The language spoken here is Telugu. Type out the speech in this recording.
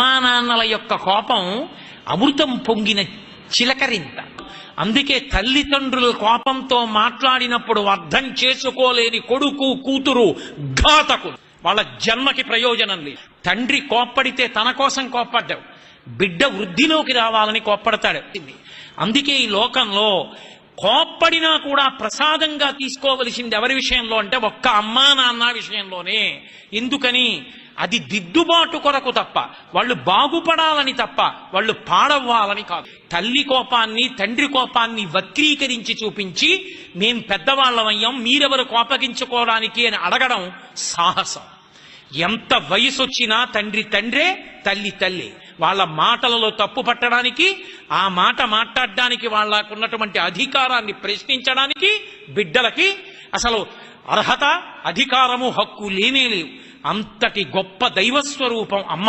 నాన్నల యొక్క కోపం అమృతం పొంగిన చిలకరింత. అందుకే తల్లిదండ్రుల కోపంతో మాట్లాడినప్పుడు అర్థం చేసుకోలేని కొడుకు కూతురు ఘాతకులు, వాళ్ళ జన్మకి ప్రయోజనం లేదు. తండ్రి కోప్పడితే తన కోసం కోప్పడ్డావు, బిడ్డ వృద్ధిలోకి రావాలని కోప్పడతాడు. అందుకే ఈ లోకంలో కోప్పడినా కూడా ప్రసాదంగా తీసుకోవలసింది ఎవరి విషయంలో అంటే ఒక్క అమ్మా నాన్న విషయంలోనే. ఎందుకని? అది దిద్దుబాటు కొరకు తప్ప, వాళ్ళు బాగుపడాలని తప్ప, వాళ్ళు పాడవ్వాలని కాదు. తల్లి కోపాన్ని తండ్రి కోపాన్ని వక్రీకరించి చూపించి మేం పెద్దవాళ్ళమయ్యాం మీరెవరు కోపగించుకోవడానికి అని అడగడం సాహసం. ఎంత వయసు వచ్చినా తండ్రి తండ్రే, తల్లి తల్లి. వాళ్ళ మాటలలో తప్పు పట్టడానికి, ఆ మాట మాట్లాడడానికి, వాళ్ళకున్నటువంటి అధికారాన్ని ప్రశ్నించడానికి బిడ్డలకి అసలు అర్హత, అధికారము, హక్కు లేనే లేవు. అంతటి గొప్ప దైవస్వరూపం అమ్మ.